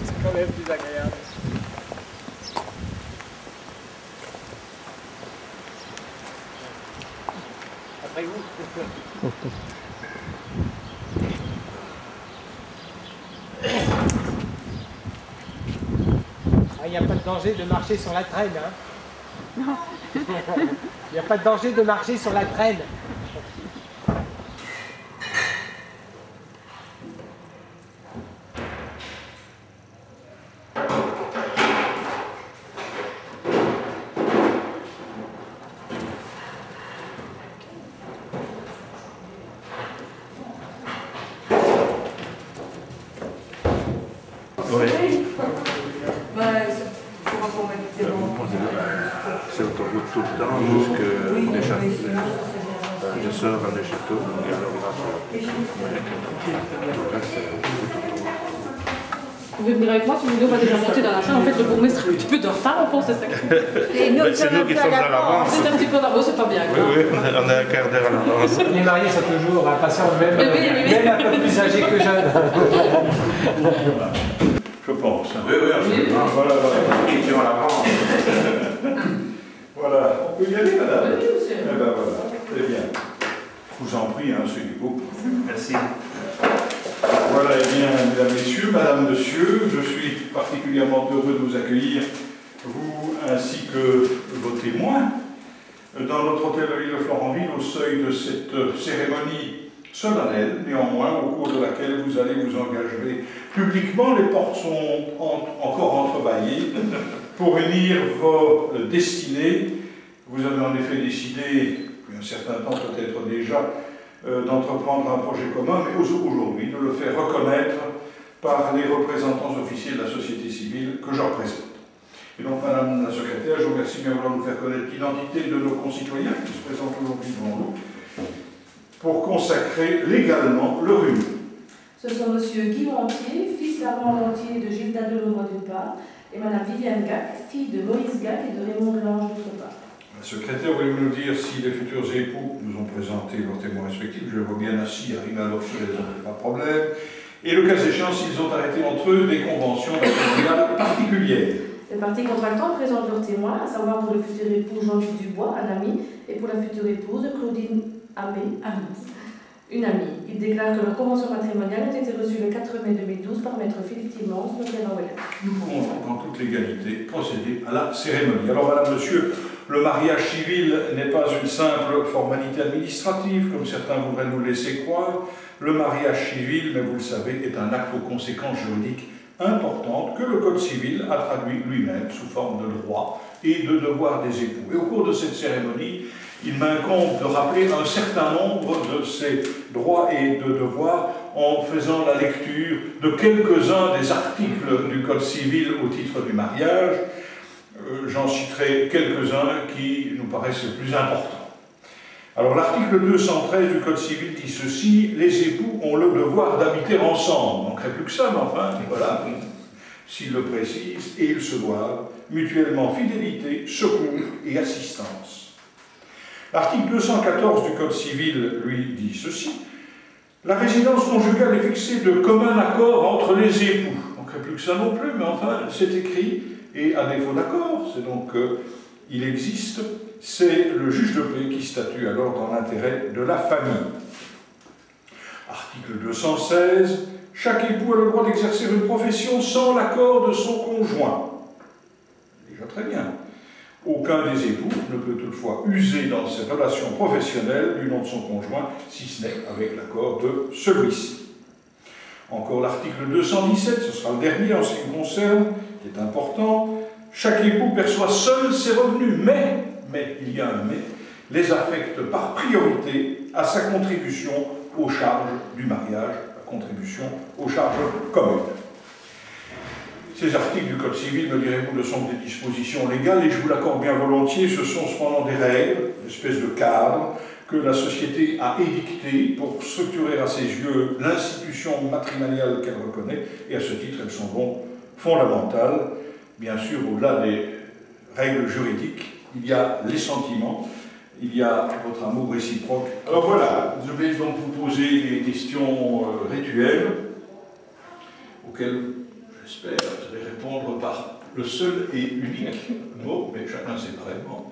C'est quand même plus agréable. Après vous. Il n'y a pas de danger de marcher sur la traîne. Hein. Non. Il n'y a pas de danger de marcher sur la traîne. Oui. C'est autoroute tout le temps jusqu'à je sors à le château, et alors là, Vous pouvez venir avec moi, si vous va déjà monter dans la salle. En fait, le bourgmestre a un petit peu de retard, on pense à ça. c'est nous qui sommes à l'avance. C'est un petit peu en avance, c'est pas bien. Oui, on a un quart d'heure à l'avance. Les mariés sont toujours impatients, même un peu plus âgés que jeunes. Je pense. Oui, absolument. Voilà, qui ont l'avance. Voilà. On peut y aller, madame? Oui, monsieur. Eh ben voilà, très bien. Je vous en prie, monsieur Dubout. Merci. Voilà, eh bien, mesdames, messieurs, madame, monsieur, je suis particulièrement heureux de vous accueillir, vous ainsi que vos témoins, dans notre hôtel de l'île de Florenville, au seuil de cette cérémonie solennelle, néanmoins, au cours de laquelle vous allez vous engager publiquement. Les portes sont encore entrebâillées pour unir vos destinées. Vous avez en effet décidé, depuis un certain temps peut-être déjà, d'entreprendre un projet commun, mais aujourd'hui de le faire reconnaître par les représentants officiels de la société civile que je représente. Et donc, madame la secrétaire, je vous remercie bien vouloir nous faire connaître l'identité de nos concitoyens qui se présentent aujourd'hui devant nous, pour consacrer légalement leur union. Ce sont monsieur Guy Montier, fils d'Armand Montier et de Gilles Dadelot d'une part, et madame Viviane Gac, fille de Maurice Gac et de Raymond Lange d'autre part. La secrétaire, voulez-vous nous dire si les futurs époux nous ont présenté leurs témoins respectifs? Je les vois bien assis à rimes à leur chaise, pas de problème. Et le cas échéant, s'ils ont arrêté entre eux des conventions matrimoniales particulières. Les parties contractantes présentent leurs témoins, à savoir pour le futur époux Jean-Luc Dubois, un ami, et pour la future épouse Claudine Abbé, une amie. Ils déclarent que leurs conventions matrimoniales ont été reçues le 4 mai 2012 par maître Philippe Timmons, notaire en Ouellet. Nous pouvons donc en toute légalité procéder à la cérémonie. Alors, madame, monsieur, le mariage civil n'est pas une simple formalité administrative, comme certains voudraient nous laisser croire. Le mariage civil, mais vous le savez, est un acte aux conséquences juridiques importantes que le Code civil a traduit lui-même sous forme de droits et de devoirs des époux. Et au cours de cette cérémonie, il m'incombe de rappeler un certain nombre de ces droits et de devoirs en faisant la lecture de quelques-uns des articles du Code civil au titre du mariage. J'en citerai quelques-uns qui nous paraissent les plus importants. Alors l'article 213 du Code civil dit ceci: les époux ont le devoir d'habiter ensemble. Il ne manquerait plus que ça, mais enfin, voilà, s'ils le précisent, et ils se doivent mutuellement fidélité, secours et assistance. L'article 214 du Code civil, lui, dit ceci: la résidence conjugale est fixée de commun accord entre les époux. Il ne manquerait plus que ça non plus, mais enfin, c'est écrit. Et à défaut d'accord, c'est donc il existe, c'est le juge de paix qui statue alors dans l'intérêt de la famille. Article 216, chaque époux a le droit d'exercer une profession sans l'accord de son conjoint. Déjà très bien. Aucun des époux ne peut toutefois user dans ses relations professionnelles du nom de son conjoint, si ce n'est avec l'accord de celui-ci. Encore l'article 217, ce sera le dernier en ce qui me concerne, qui est important. Chaque époux perçoit seul ses revenus, mais il y a un mais, les affecte par priorité à sa contribution aux charges du mariage, la contribution aux charges communes. Ces articles du Code civil, me direz-vous, ne sont que des dispositions légales, et je vous l'accorde bien volontiers, ce sont cependant des règles, une espèce de cadre, que la société a édicté pour structurer à ses yeux l'institution matrimoniale qu'elle reconnaît, et à ce titre, elles sont donc fondamentales. Bien sûr, au-delà des règles juridiques, il y a les sentiments, il y a votre amour réciproque. Alors voilà, je vais donc vous poser des questions rituelles, auxquelles, j'espère, vous allez répondre par le seul et unique mot, mais chacun séparément.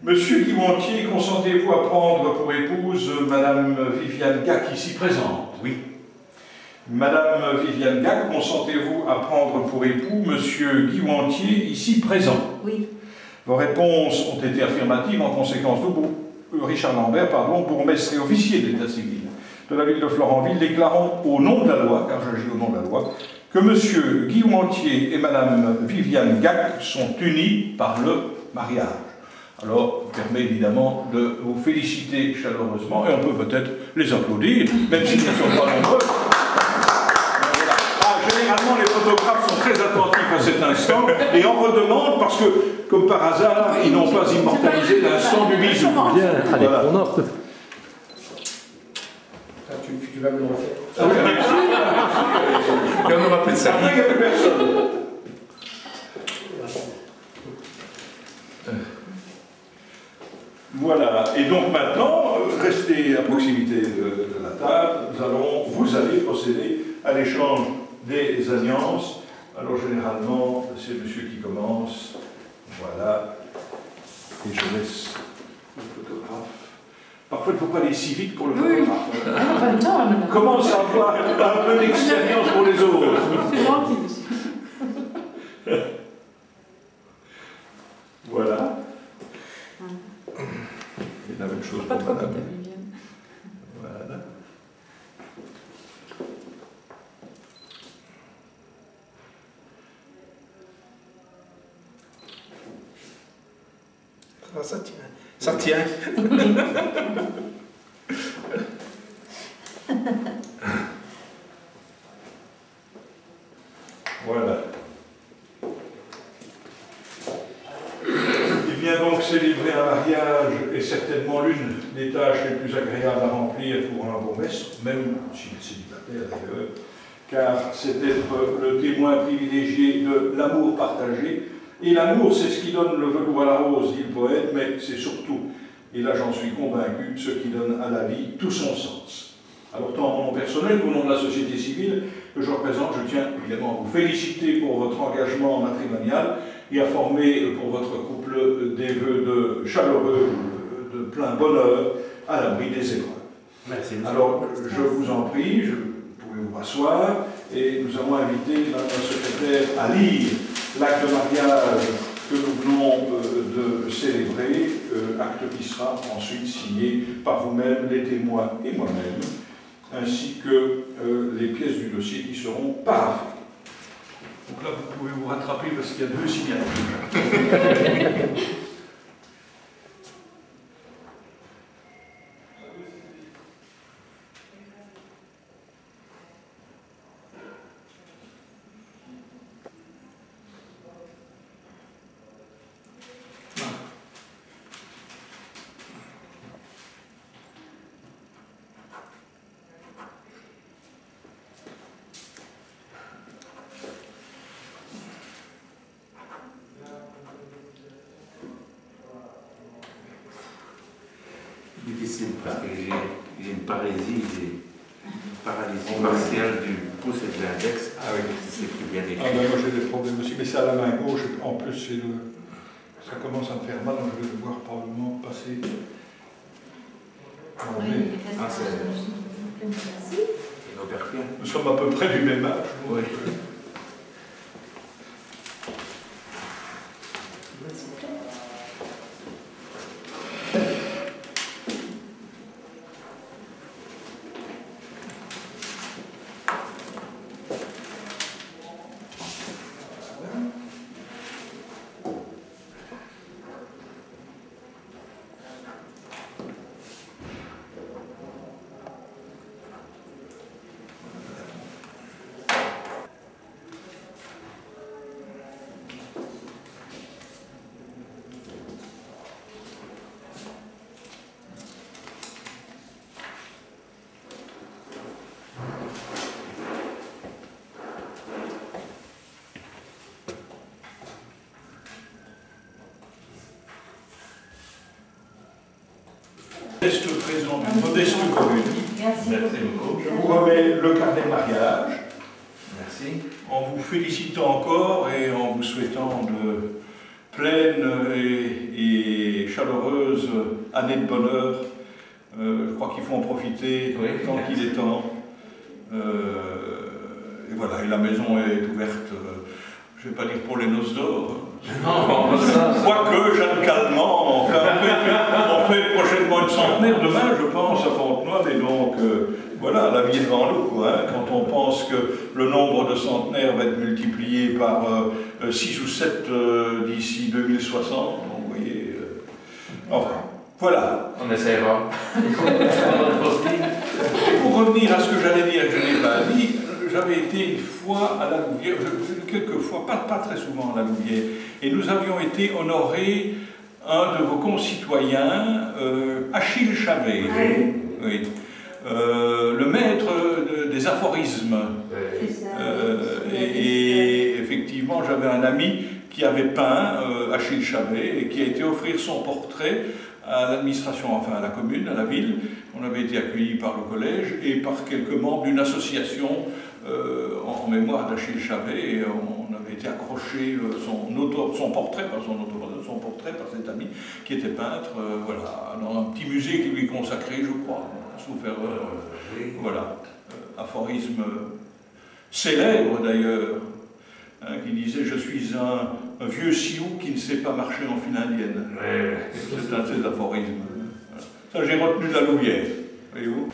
Monsieur Guy Wantier, consentez-vous à prendre pour épouse Madame Viviane Gac, ici présente? Oui. Madame Viviane Gac, consentez-vous à prendre pour époux Monsieur Guy Wantier, ici présent? Oui. Vos réponses ont été affirmatives. En conséquence, nous, Richard Lambert, bourgmestre et officier de l'état civil de la ville de Florenville, déclarons au nom de la loi, car j'agis au nom de la loi, que Monsieur Guy Wantier et Madame Viviane Gac sont unis par le mariage. Alors, ça permet évidemment de vous féliciter chaleureusement, et on peut peut-être les applaudir, même s'ils ne sont pas nombreux. Voilà. Généralement, les photographes sont très attentifs à cet instant, et en redemandent, parce que, comme par hasard, ils n'ont pas immortalisé l'instant du bisou. Bien, allez, voilà. on offre. Tu vas me le refaire. Ah oui, Et on n'aura plus de ça. après, il n'y a plus personne. Voilà, et donc maintenant, restez à proximité de la table, vous allez procéder à l'échange des alliances. Alors généralement, c'est monsieur qui commence, voilà, et je laisse le photographe. Parfois, il ne faut pas aller si vite pour le photographe. On n'a pas le temps, là, maintenant. Commence à avoir un peu d'expérience pour les autres. C'est gentil, monsieur. Voilà. Et la même chose Pas pour trop madame. vite, Viviane. Voilà. Ah, ça tient. Ça tient. Voilà. Il vient donc célébrer un mariage est certainement l'une des tâches les plus agréables à remplir pour un bourgmestre, même s'il est célibataire d'ailleurs, car c'est être le témoin privilégié de l'amour partagé. Et l'amour, c'est ce qui donne le velours à la rose, dit le poète, mais c'est surtout, et là j'en suis convaincu, ce qui donne à la vie tout son sens. Alors tant en nom personnel qu'au nom de la société civile que je représente, je tiens évidemment à vous féliciter pour votre engagement matrimonial et à former pour votre couple des vœux de chaleureux, de plein bonheur, à l'abri des épreuves. Merci. Alors je vous en prie, vous pouvez vous rasseoir, et nous avons invité Madame la secrétaire à lire l'acte de mariage que nous venons de célébrer, acte qui sera ensuite signé par vous-même, les témoins et moi-même, ainsi que les pièces du dossier qui seront paraphées. Donc là, vous pouvez vous rattraper parce qu'il y a 2 signatures. Difficile parce que j'ai une paralysie partielle du pouce et de l'index. Ah oui. C'est plus bien écrit. Ah ben moi j'ai des problèmes aussi, mais c'est à la main gauche, en plus ça commence à me faire mal, donc je vais devoir probablement passer. Non, repère bien. Nous sommes à peu près du même âge. Oui. Modeste présent d'une modeste commune. Merci beaucoup. Je vous remets le carnet de mariage. Merci. En vous félicitant encore et en vous souhaitant de pleines et chaleureuses années de bonheur. Je crois qu'il faut en profiter tant qu'il est temps. Et voilà, et la maison est ouverte, je ne vais pas dire pour les noces d'or. Non, ça. Quoique, Jeanne Calment, on fait prochainement une centenaire demain, je pense, à Fontenoy, et donc voilà, la vie est devant nous, quoi, hein, quand on pense que le nombre de centenaires va être multiplié par 6 ou 7 d'ici 2060, donc, vous voyez, enfin, voilà. On essaiera. Pour revenir à ce que j'allais dire, je n'ai pas dit, j'avais été une fois à la Louvière, quelques fois, pas très souvent à la Louvière, et nous avions été honorer un de vos concitoyens, Achille Chavet, oui. Le maître des aphorismes. Et effectivement, j'avais un ami qui avait peint Achille Chavet et qui a été offrir son portrait à l'administration, enfin à la commune, à la ville. On avait été accueillis par le collège et par quelques membres d'une association en mémoire d'Achille Chavet, et on avait été accroché son portrait par cet ami qui était peintre, voilà, dans un petit musée qui lui est consacré, je crois, sauf erreur. Voilà, aphorisme célèbre d'ailleurs, hein, qui disait « Je suis un vieux sioux qui ne sait pas marcher en file indienne ». C'est un de ces aphorismes. Voilà. Ça, j'ai retenu de la Louvière, voyez-vous.